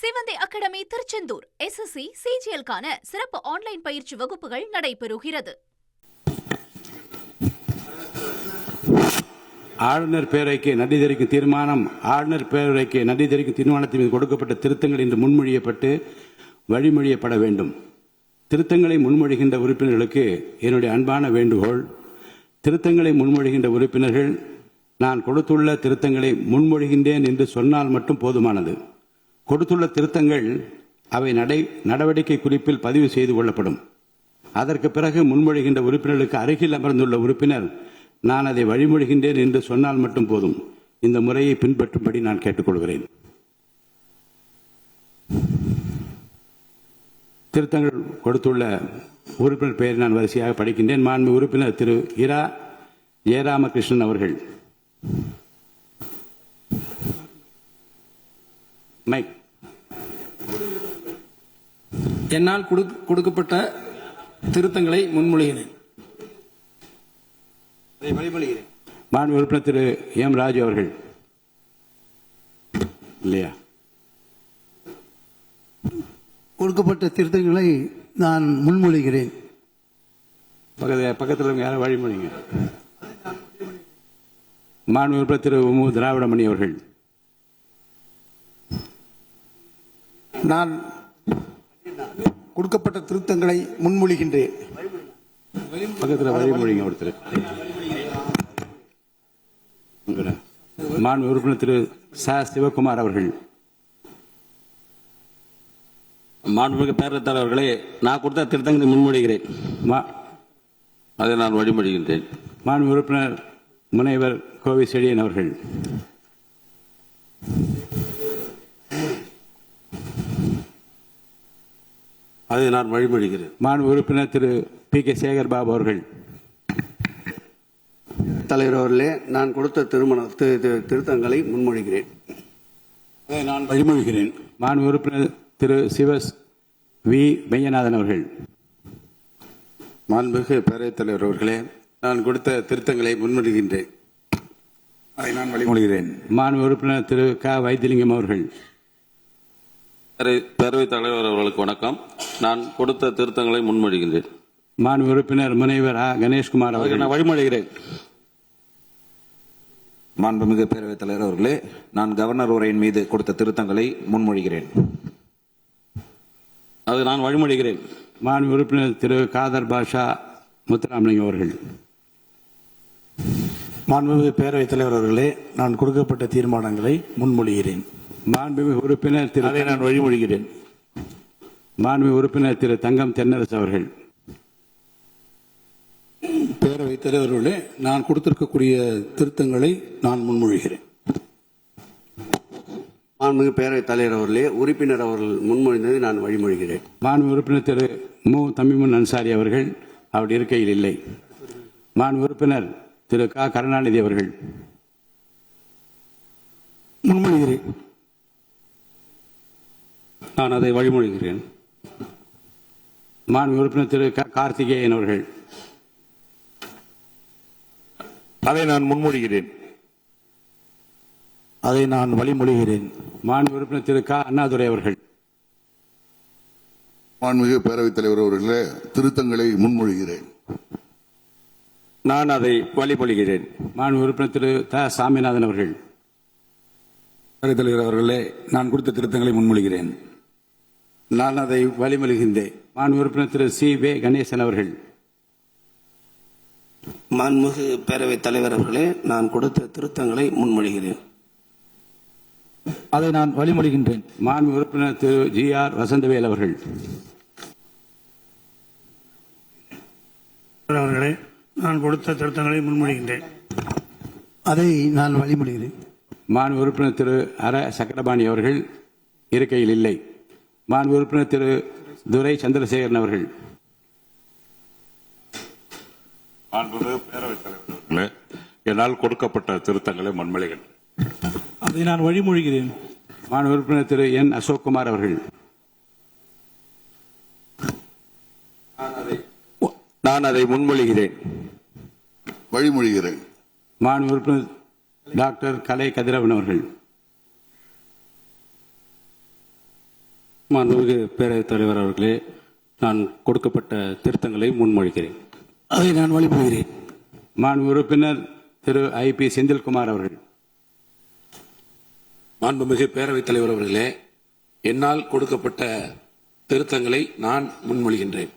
சிவந்தி academy Tiruchendur SSC CGL-க்கான சிறப்பு online பயிற்சி வகுப்புகள் நடைபெறுகிறது. ஆளுநர் பேரவைக்கு நன்றி தெரிவிக்கும் தீர்மானம். ஆளுநர் பேரவைக்கு நன்றி தெரிவிக்கும் தீர்மானத்தின் மீது கொடுக்கப்பட்ட திருத்தங்கள் இன்று முன்மொழியப்பட்டு வழிமொழியப்பட வேண்டும். திருத்தங்களை முன்மொழிகின்ற உறுப்பினர்களுக்கு என்னுடைய அன்பான வேண்டுகோள், திருத்தங்களை முன்மொழிகின்ற உறுப்பினர்கள் நான் கொடுத்துள்ள திருத்தங்களை முன்மொழிகின்றேன் என்று சொன்னால் மட்டும் போதுமானது. கொடுத்துள்ள திருத்தங்கள் அவை நடவடிக்கை குறிப்பில் பதிவு செய்து கொள்ளப்படும். அதற்கு பிறகு முன்மொழிகின்ற உறுப்பினர்களுக்கு அருகில் அமர்ந்துள்ள உறுப்பினர் நான் அதை வழிமொழிகின்றேன் என்று சொன்னால் மட்டும் போதும். இந்த முறையை பின்பற்றும்படி நான் கேட்டுக்கொள்கிறேன். திருத்தங்கள் கொடுத்துள்ள உறுப்பினர் பெயரை நான் வரிசையாக படிக்கின்றேன். மாண்பு உறுப்பினர் திரு இரா ஜெயராமகிருஷ்ணன் அவர்கள். மைக். என்னால் கொடுக்கப்பட்ட திருத்தங்களை முன்மொழிகிறேன். மாண்பு உறுப்பினர் திரு எம் ராஜு அவர்கள். இல்லையா? கொடுக்கப்பட்ட திருத்தங்களை நான் முன்மொழிகிறேன். பக்கத்தில் யாரும் வழிமொழிங்க. மாண்பு உறுப்பினர் திரு உமு திராவிடமணி அவர்கள். நான் கொடுக்கப்பட்ட திருத்தங்களை முன்மொழிகின்றேன். பக்கத்தில் வழிமொழிங்க ஒருத்தர். மாண்பு உறுப்பினர் திரு ச சிவகுமார் அவர்கள். மாண்புமிகு பேரவைத் தலைவர்களே, நான் கொடுத்த திருத்தங்களை முன்மொழிகிறேன். அதை நான் வழிமொழிகின்றேன். மாண்பு உறுப்பினர் முனைவர் கோவை செழியன் அவர்கள். அதை நான் வழிமொழிகிறேன். மாண்பு உறுப்பினர் திரு P.K. சேகர் பாபு அவர்கள். தலைவர் அவர்களே, நான் கொடுத்த திருத்தங்களை முன்மொழிகிறேன். அதை நான் வழிமொழிகிறேன். மாண்பு உறுப்பினர் திரு சிவஸ் வி மெய்யநாதன் அவர்கள். மாண்புமிகு பேரவைத் தலைவர் அவர்களே, நான் கொடுத்த திருத்தங்களை முன்மொழிகின்றேன். அதை நான் வழிமொழிகிறேன். மாண்பு உறுப்பினர் திரு க வைத்திலிங்கம் அவர்கள். பேரவைத் தலைவர் அவர்களுக்கு வணக்கம். நான் கொடுத்த திருத்தங்களை முன்மொழிகின்றேன். மாண்பு உறுப்பினர் முனைவர் கணேஷ்குமார் அவர்கள். நான் வழிமொழிகிறேன். மாண்புமிகு பேரவைத் தலைவர் அவர்களே, நான் கவர்னர் உரையின் மீது கொடுத்த திருத்தங்களை முன்மொழிகிறேன். அது நான் வழிமொழிகிறேன். மாண்பு உறுப்பினர் திரு காதர் பாஷா முத்துராமலிங்கம் அவர்கள். மாண்புமிகு பேரவைத் தலைவர் அவர்களே, நான் கொடுக்கப்பட்ட தீர்மானங்களை முன்மொழிகிறேன். மாண்புமிகு உறுப்பினர் திரு அதை நான் வழிமொழிகிறேன். மாண்புமிகு உறுப்பினர் திரு தங்கம் தென்னரசு அவர்கள். பேரவைத் தலைவர்களே, நான் கொடுத்திருக்கக்கூடிய திருத்தங்களை நான் முன்மொழிகிறேன். மாண்புமிகு பேரவைத் தலைவர் அவர்களே, உறுப்பினர் அவர்கள் முன்மொழிந்ததை நான் வழிமொழிகிறேன். மாண்பு உறுப்பினர் திரு மு தமிமுன் அன்சாரி அவர்கள் அவருடைய இருக்கையில் இல்லை. மாண்பு உறுப்பினர் திரு க கருணாநிதி அவர்கள். முன்மொழிகிறேன். நான் அதை வழிமொழிகிறேன். மாண்பு உறுப்பினர் திரு க கார்த்திகேயன் அவர்கள். அதை நான் முன்மொழிகிறேன். அதை நான் வழிமொழிகிறேன். மாண்பு உறுப்பினர் திரு க அண்ணாதுரை அவர்கள். மாண்புமிகு பேரவைத் தலைவர் அவர்களே, திருத்தங்களை முன்மொழிகிறேன். நான் அதை வழிமொழிகிறேன். மாண்பு உறுப்பினர் திரு த சாமிநாதன் அவர்கள். பேரவைத் தலைவர் அவர்களே, நான் கொடுத்த திருத்தங்களை முன்மொழிகிறேன். நான் அதை வழிமொழிகின்றேன். மாண்பு உறுப்பினர் திரு சி வே கணேசன் அவர்கள். மாண்புமிகு பேரவைத் தலைவர் அவர்களே, நான் கொடுத்த திருத்தங்களை முன்மொழிகிறேன். அதை நான் வழிமொழிகின்றேன். மாண்பு உறுப்பினர் திரு GR வசந்தவேல் அவர்கள். அவர்களே, நான் கொடுத்த திருத்தங்களை முன்மொழிகின்றேன். அதை நான் வழிமொழிகிறேன். மாண்பு உறுப்பினர் திரு அர சக்கரபாணி அவர்கள் இருக்கையில் இல்லை. மாண்பு உறுப்பினர் திரு துரை சந்திரசேகரன் அவர்கள். மாண்புமிகு பேரவைத் தலைவர் அவர்களே, என்னால் கொடுக்கப்பட்ட திருத்தங்களை முன்மொழிகிறேன். அதை நான் வழிமொழிகிறேன். மாண்பு உறுப்பினர் திரு N அசோக்குமார் அவர்கள். நான் அதை முன்மொழிகிறேன். வழிமொழிகிறேன். மாண்பு உறுப்பினர் டாக்டர் கலை கதிரவன் அவர்கள். மாண்புமிகு பேரவைத் தலைவர் அவர்களே, நான் கொடுக்கப்பட்ட திருத்தங்களை முன்மொழிகிறேன். அதை நான் வழிமொழிகிறேன். மாண்பு உறுப்பினர் திரு ஐ.பி. செந்தில்குமார் அவர்கள். மாண்புமிகு பேரவைத் தலைவர் அவர்களே, என்னால் கொடுக்கப்பட்ட திருத்தங்களை நான் முன்மொழிகின்றேன்.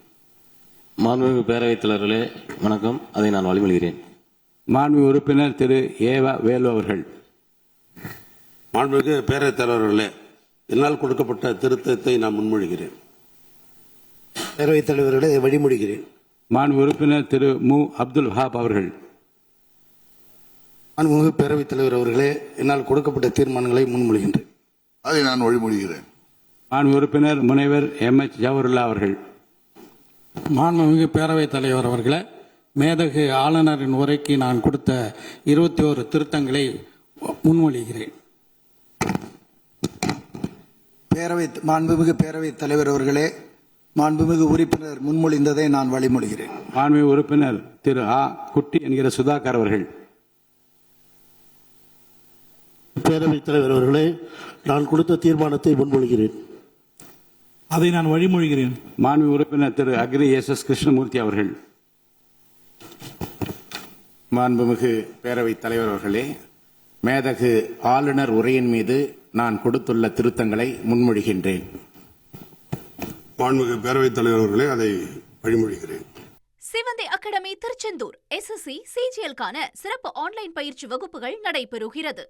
மாண்புமிகு பேரவைத் தலைவர்களே வணக்கம், அதை நான் வழிமொழிகிறேன். மாண்பு உறுப்பினர் திரு ஏவா வேலு அவர்கள். மாண்புமிகு பேரவைத் தலைவர் அவர்களே, என்னால் கொடுக்கப்பட்ட திருத்தத்தை நான் முன்மொழிகிறேன். பேரவைத் தலைவர்களே, அதை வழிமொழிகிறேன். மாண்பு உறுப்பினர் திரு மு அப்துல் வஹாப் அவர்கள். மாண்புமிகு பேரவைத் தலைவர் அவர்களே, என்னால் கொடுக்கப்பட்ட தீர்மானங்களை முன்மொழிகின்றேன். அதை நான் வழிமொழிகிறேன். மாண்பு உறுப்பினர் முனைவர் எம்.எச். ஜவஹர்லா அவர்கள். மாண்புமிகு பேரவைத் தலைவர் அவர்களே, மேதகு ஆளுநரின் உரைக்கு நான் கொடுத்த 21 திருத்தங்களை முன்மொழிகிறேன். மாண்புமிகு பேரவைத் தலைவர் அவர்களே, மாண்புமிகு உறுப்பினர் முன்மொழிந்ததை நான் வழிமொழிகிறேன். மாண்புமிகு உறுப்பினர் திரு ஆ குட்டி என்கிற சுதாகர் அவர்கள். பேரவைத் தலைவர் அவர்களே, நான் கொடுத்த தீர்மானத்தை முன்மொழிகிறேன். அதை நான் வழிமொழிகிறேன். மாண்புமிகு உறுப்பினர் திரு அக்ரி எஸ்.எஸ். கிருஷ்ணமூர்த்தி அவர்கள். மாண்புமிகு பேரவைத் தலைவர் அவர்களே, மேதகு ஆளுநர் உரையின் மீது நான் கொடுத்துள்ள திருத்தங்களை முன்மொழிகின்றேன். மாண்புமிகு பேரவைத் தலைவர் அவர்களே, அதை வழிமொழிகிறேன். சிவந்தி அகாடமி திருச்செந்தூர் SSC CGL-க்கான சிறப்பு ஆன்லைன் பயிற்சி வகுப்புகள் நடைபெறுகிறது.